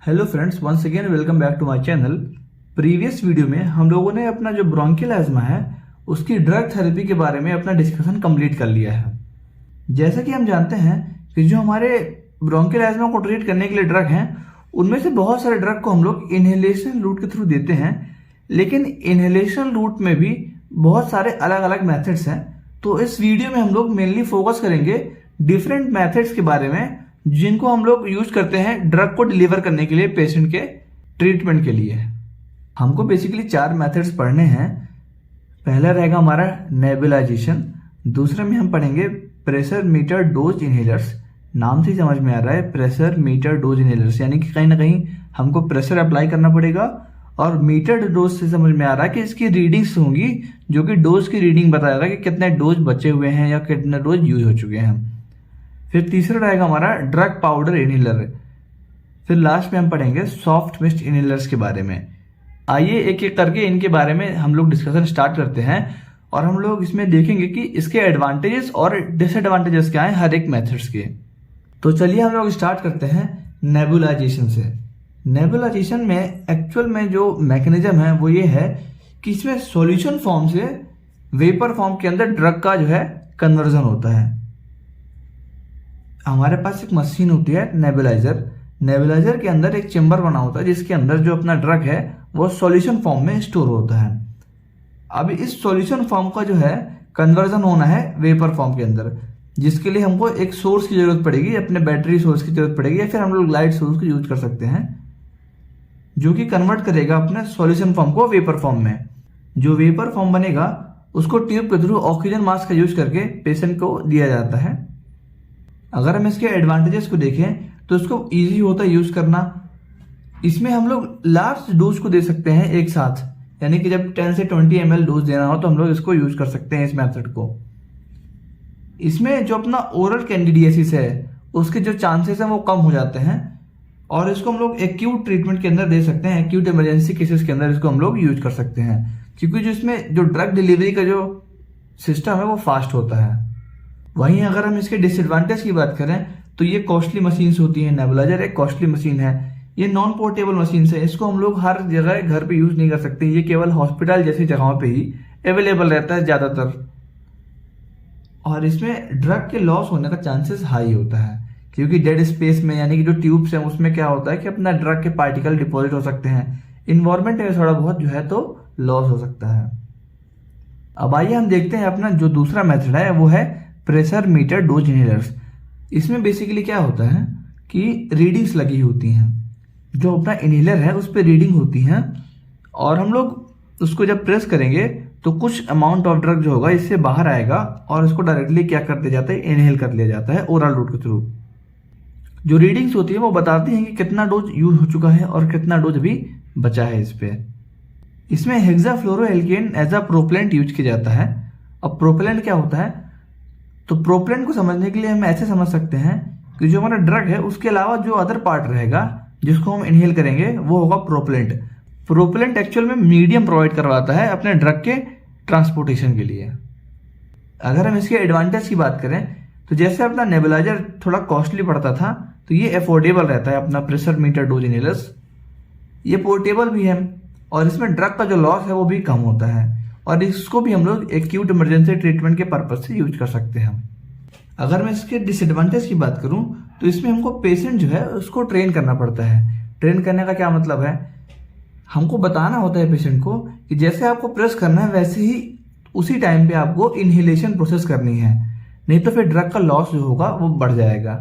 Hello friends, once again welcome back to my channel. Previous video में हम लोगों ने अपना जो ब्रोंकियल एस्मा है उसकी ड्रग थेरेपी के बारे में अपना डिस्कशन कंप्लीट कर लिया है। जैसा कि हम जानते हैं कि जो हमारे ब्रोंकियल एस्मा को ट्रीट करने के लिए ड्रग हैं उनमें से बहुत सारे ड्रग को हम लोग इनहेलेशन रूट के थ्रू देते हैं, लेकिन इनहेलेशन रूट में भी बहुत सारे अलग अलग मेथड्स हैं। तो इस वीडियो में हम लोग मेनली फोकस करेंगे डिफरेंट मेथड्स के बारे में जिनको हम लोग यूज करते हैं ड्रग को डिलीवर करने के लिए पेशेंट के ट्रीटमेंट के लिए। हमको बेसिकली 4 मेथड्स पढ़ने हैं। पहला रहेगा हमारा नेबुलाइजेशन, दूसरे में हम पढ़ेंगे प्रेशर मीटर डोज इनहेलर्स। नाम से ही समझ में आ रहा है प्रेशर मीटर डोज इनहेलर्स, यानी कि कहीं ना कहीं हमको प्रेशर अप्लाई करना पड़ेगा और मीटर डोज से समझ में आ रहा है कि इसकी रीडिंग्स होंगी जो कि डोज की रीडिंग बताएगा कि कितने डोज बचे हुए हैं या कितने डोज यूज हो चुके हैं। फिर तीसरा रहेगा हमारा ड्रग पाउडर इनहेलर। फिर लास्ट में हम पढ़ेंगे सॉफ्ट मिस्ट इनहेलर्स के बारे में। आइए एक एक करके इनके बारे में हम लोग डिस्कशन स्टार्ट करते हैं और हम लोग इसमें देखेंगे कि इसके एडवांटेजेस और डिसएडवांटेजेस क्या हैं हर एक मेथड्स के। तो चलिए हम लोग स्टार्ट करते हैं नेबुलाइजेशन से। नेबुलाइजेशन में एक्चुअल में जो मैकेनिज्म है वो ये है कि इसमें सॉल्यूशन फॉर्म से वेपर फॉर्म के अंदर ड्रग का जो है कन्वर्जन होता है। हमारे पास एक मशीन होती है नेबुलाइजर। नेबुलाइजर के अंदर एक चेंबर बना होता है जिसके अंदर जो अपना ड्रग है वो सॉल्यूशन फॉर्म में स्टोर होता है। अब इस सॉल्यूशन फॉर्म का जो है कन्वर्जन होना है वेपर फॉर्म के अंदर, जिसके लिए हमको एक सोर्स की जरूरत पड़ेगी, अपने बैटरी सोर्स की जरूरत पड़ेगी या फिर हम लोग लाइट सोर्स को यूज कर सकते हैं जो कि कन्वर्ट करेगा अपने सॉल्यूशन फॉर्म को वेपर फॉर्म में। जो वेपर फॉर्म बनेगा उसको ट्यूब के थ्रू ऑक्सीजन मास्क का यूज करके पेशेंट को दिया जाता है। अगर हम इसके एडवांटेजेस को देखें तो इसको इजी होता है यूज करना। इसमें हम लोग लार्ज डोज को दे सकते हैं एक साथ, यानी कि जब 10 से 20 ml डोज देना हो तो हम लोग इसको यूज कर सकते हैं इस मेथड को। इसमें जो अपना ओरल कैंडिडियासिस है उसके जो चांसेस हैं वो कम हो जाते हैं और इसको हम लोग एक्यूट ट्रीटमेंट के अंदर दे सकते हैं। एक्यूट इमरजेंसी केसेस के अंदर इसको हम लोग यूज कर सकते हैं क्योंकि जो इसमें जो ड्रग डिलीवरी का जो सिस्टम है वो फास्ट होता है। वहीं अगर हम इसके डिसएडवांटेज की बात करें तो ये कॉस्टली मशीन्स होती हैं। नेबुलाइजर एक कॉस्टली मशीन है, ये नॉन पोर्टेबल मशीन है, इसको हम लोग हर जगह घर पे यूज नहीं कर सकते। ये केवल हॉस्पिटल जैसी जगहों पे ही अवेलेबल रहता है ज्यादातर, और इसमें ड्रग के लॉस होने का चांसेस हाई होता है क्योंकि डेड स्पेस में, यानी कि जो ट्यूब्स हैं उसमें क्या होता है कि अपना ड्रग के पार्टिकल डिपॉजिट हो सकते हैं, इन्वायरमेंट में थोड़ा बहुत जो है तो लॉस हो सकता है। अब आइए हम देखते हैं अपना जो दूसरा मेथड है वो है प्रेशर मीटर डोज इनहेलर्स। इसमें बेसिकली क्या होता है कि रीडिंग्स लगी होती हैं, जो अपना इनहेलर है उस पर रीडिंग होती हैं और हम लोग उसको जब प्रेस करेंगे तो कुछ अमाउंट ऑफ ड्रग जो होगा इससे बाहर आएगा और इसको डायरेक्टली क्या कर दिया जाता है, इनहेल कर लिया जाता है ओरल रूट के थ्रू। जो रीडिंग्स होती है वो बताती हैं कि कितना डोज यूज हो चुका है और कितना डोज अभी बचा है इस पे। इसमें हेक्साफ्लोरोएल्केन एज अ प्रोपेलेंट यूज किया जाता है। अब प्रोपेलेंट क्या होता है, तो प्रोपेलेंट को समझने के लिए हम ऐसे समझ सकते हैं कि जो हमारा ड्रग है उसके अलावा जो अदर पार्ट रहेगा जिसको हम इनहेल करेंगे वो होगा प्रोपेलेंट। प्रोपेलेंट एक्चुअल में मीडियम प्रोवाइड करवाता है अपने ड्रग के ट्रांसपोर्टेशन के लिए। अगर हम इसके एडवांटेज की बात करें तो जैसे अपना नेबुलाइजर थोड़ा कॉस्टली पड़ता था तो ये अफोर्डेबल रहता है अपना प्रेशर मीटर डोज इनहेलर्स। ये पोर्टेबल भी है और इसमें ड्रग का जो लॉस है वो भी कम होता है और इसको भी हम लोग एक्यूट इमरजेंसी ट्रीटमेंट के पर्पज से यूज कर सकते हैं। अगर मैं इसके डिसएडवांटेज की बात करूं तो इसमें हमको पेशेंट जो है उसको ट्रेन करना पड़ता है। ट्रेन करने का क्या मतलब है, हमको बताना होता है पेशेंट को कि जैसे आपको प्रेस करना है वैसे ही उसी टाइम पे आपको इनहेलेशन प्रोसेस करनी है, नहीं तो फिर ड्रग का लॉस जो होगा वो बढ़ जाएगा।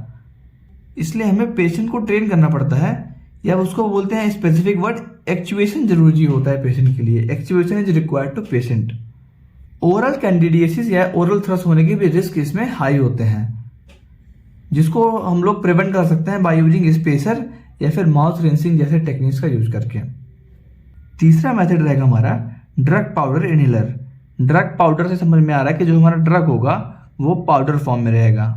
इसलिए हमें पेशेंट को ट्रेन करना पड़ता है, या उसको बोलते हैं स्पेसिफिक वर्ड एक्चुएशन जरूरी होता है पेशेंट के लिए। Actuation is required to patient. Oral candidiasis या ओरल थ्रस होने के भी रिस्क इसमें हाई होते हैं, जिसको हम लोग प्रिवेंट कर सकते हैं बाय यूजिंग स्पेसर या फिर माउथ रिंसिंग जैसे टेक्निक्स का यूज करके। तीसरा मेथड रहेगा हमारा drug powder inhaler. Drug powder से समझ में आ रहा है कि जो हमारा ड्रग होगा वो पाउडर फॉर्म में रहेगा।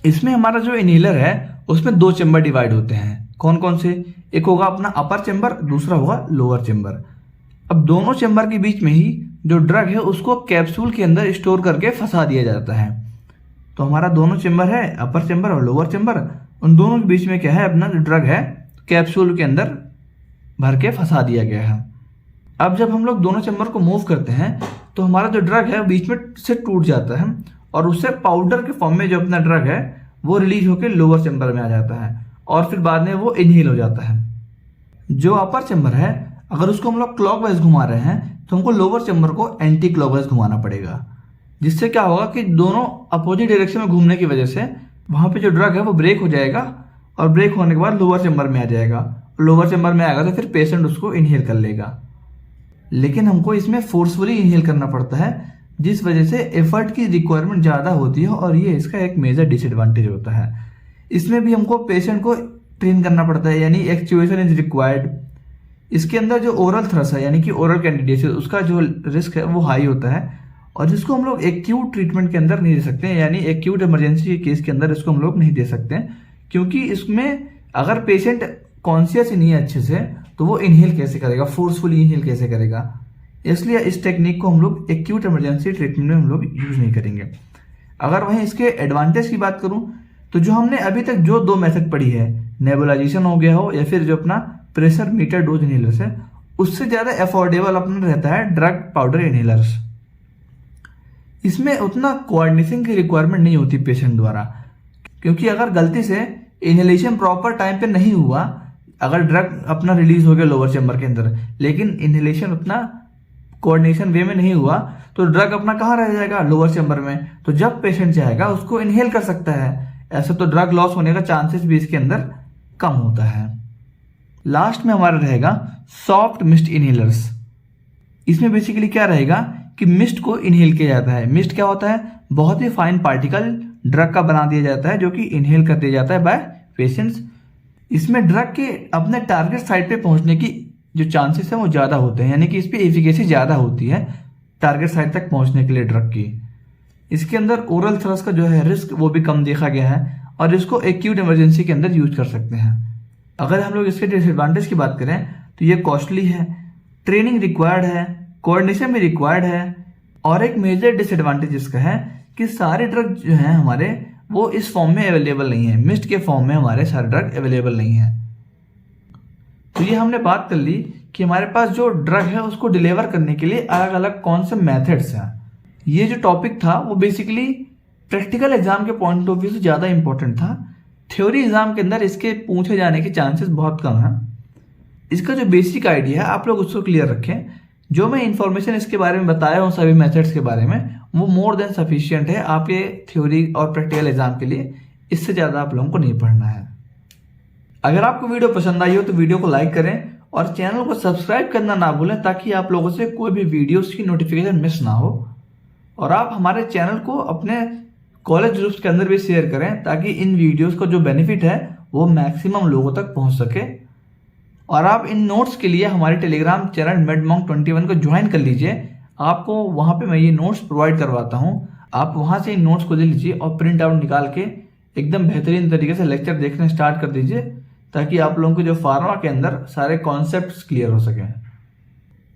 इसमें हमारा जो इनहेलर है उसमें 2 चेंबर डिवाइड होते हैं। कौन कौन से, एक होगा अपना अपर चेंबर, दूसरा होगा लोअर चेंबर। अब दोनों चेंबर के बीच में ही जो ड्रग है उसको कैप्सूल के अंदर स्टोर करके फंसा दिया जाता है। तो हमारा दोनों चेंबर है, अपर चेंबर और लोअर चेंबर, उन दोनों के बीच में क्या है, अपना जो ड्रग है कैप्सूल के अंदर भर के फंसा दिया गया है। अब जब हम लोग दोनों चैम्बर को मूव करते हैं तो हमारा जो ड्रग है बीच में से टूट जाता है और उससे पाउडर के फॉर्म में जो अपना ड्रग है वो रिलीज होकर लोअर चैम्बर में आ जाता है और फिर बाद में वो इनहेल हो जाता है। जो अपर चैम्बर है अगर उसको हम लोग क्लॉकवाइज घुमा रहे हैं तो हमको लोअर चैम्बर को एंटी क्लॉकवाइज घुमाना पड़ेगा, जिससे क्या होगा कि दोनों अपोजिट डायरेक्शन में घूमने की वजह से वहां पे जो ड्रग है वो ब्रेक हो जाएगा और ब्रेक होने के बाद लोअर चैम्बर में आ जाएगा। लोअर चैम्बर में आएगा तो फिर पेशेंट उसको इनहेल कर लेगा, लेकिन हमको इसमें फोर्सफुली इनहेल करना पड़ता है जिस वजह से एफर्ट की रिक्वायरमेंट ज़्यादा होती है और ये इसका एक मेजर डिसएडवांटेज होता है। इसमें भी हमको पेशेंट को ट्रेन करना पड़ता है, यानी एक्चुएशन इज रिक्वायर्ड। इसके अंदर जो ओरल थ्रस है यानी कि ओरल कैंडिडेट उसका जो रिस्क है वो हाई होता है और जिसको हम लोग एक्यूट ट्रीटमेंट के अंदर नहीं दे सकते हैं, यानी एक्यूट इमरजेंसी के केस के अंदर इसको हम लोग नहीं दे सकते हैं, क्योंकि इसमें अगर पेशेंट कॉन्शियस ही नहीं है अच्छे से तो वो इनहेल कैसे करेगा, फोर्सफुली इनहेल कैसे करेगा। इसलिए इस टेक्निक को हम लोग एक्यूट इमरजेंसी ट्रीटमेंट में हम लोग यूज नहीं करेंगे। अगर वहीं इसके एडवांटेज की बात करूं तो जो हमने अभी तक जो दो मेथड पढ़ी है, नेबुलाइजेशन हो गया हो या फिर जो अपना प्रेशर मीटर डोज इनहेलर्स है, उससे ज्यादा अफोर्डेबल अपना रहता है ड्रग पाउडर इनहेलर्स। इसमें उतना कोऑर्डिनेशन की रिक्वायरमेंट नहीं होती पेशेंट द्वारा, क्योंकि अगर गलती से इनहेलेशन प्रॉपर टाइम पे नहीं हुआ, अगर ड्रग अपना रिलीज हो गया लोअर चैम्बर के अंदर लेकिन इनहेलेशन उतना कोऑर्डिनेशन वे में नहीं हुआ तो ड्रग अपना कहाँ रह जाएगा, लोअर चैम्बर में। तो जब पेशेंट चाहेगा उसको इनहेल कर सकता है, ऐसे तो ड्रग लॉस होने का चांसेस भी इसके अंदर कम होता है। लास्ट में हमारा रहेगा सॉफ्ट मिस्ट इनहेलर्स। इसमें बेसिकली क्या रहेगा कि मिस्ट को इनहेल किया जाता है। मिस्ट क्या होता है, बहुत ही फाइन पार्टिकल ड्रग का बना दिया जाता है जो कि इनहेल कर दिया जाता है बाय पेशेंट्स। इसमें ड्रग के अपने टारगेट साइट पे पहुंचने की जो चांसेस है वो ज़्यादा होते हैं, यानी कि इस पे एफिकेसी ज़्यादा होती है टारगेट साइट तक पहुंचने के लिए ड्रग की। इसके अंदर ओरल थ्रस्ट का जो है रिस्क वो भी कम देखा गया है और इसको एक्यूट इमरजेंसी के अंदर यूज कर सकते हैं। अगर हम लोग इसके डिसएडवांटेज की बात करें तो ये कॉस्टली है, ट्रेनिंग रिक्वायर्ड है, कोऑर्डिनेशन भी रिक्वायर्ड है और एक मेजर डिसएडवांटेज इसका है कि सारे ड्रग जो हैं हमारे वो इस फॉर्म में अवेलेबल नहीं है, मिस्ट के फॉर्म में हमारे सारे ड्रग अवेलेबल नहीं है। तो ये हमने बात कर ली कि हमारे पास जो ड्रग है उसको डिलीवर करने के लिए अलग अलग कौन से मेथड्स हैं। ये जो टॉपिक था वो बेसिकली प्रैक्टिकल एग्जाम के पॉइंट ऑफ व्यू से ज़्यादा इंपॉर्टेंट था। थ्योरी एग्जाम के अंदर इसके पूछे जाने के चांसेस बहुत कम हैं। इसका जो बेसिक आइडिया है आप लोग उसको क्लियर रखें। जो मैं इन्फॉर्मेशन इसके बारे में बताया हूँ सभी मेथड्स के बारे में वो मोर देन सफिशिएंट है आपके थ्योरी और प्रैक्टिकल एग्जाम के लिए। इससे ज़्यादा आप लोगों को नहीं पढ़ना है। अगर आपको वीडियो पसंद आई हो तो वीडियो को लाइक करें और चैनल को सब्सक्राइब करना ना भूलें ताकि आप लोगों से कोई भी वीडियोस की नोटिफिकेशन मिस ना हो। और आप हमारे चैनल को अपने कॉलेज ग्रुप्स के अंदर भी शेयर करें ताकि इन वीडियोस का जो बेनिफिट है वो मैक्सिमम लोगों तक पहुंच सके। और आप इन नोट्स के लिए हमारे टेलीग्राम चैनल medmonk21 को ज्वाइन कर लीजिए। आपको वहाँ पे मैं ये नोट्स प्रोवाइड करवाता हूँ। आप वहाँ से इन नोट्स को ले लीजिए और प्रिंट आउट निकाल के एकदम बेहतरीन तरीके से लेक्चर देखने स्टार्ट कर दीजिए ताकि आप लोगों को जो फार्मा के अंदर सारे कॉन्सेप्ट्स क्लियर हो सकें।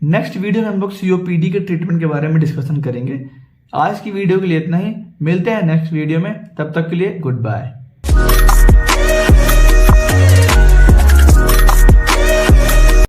नेक्स्ट वीडियो में हम लोग COPD के ट्रीटमेंट के बारे में डिस्कशन करेंगे। आज की वीडियो के लिए इतना ही, मिलते हैं नेक्स्ट वीडियो में, तब तक के लिए गुड बाय।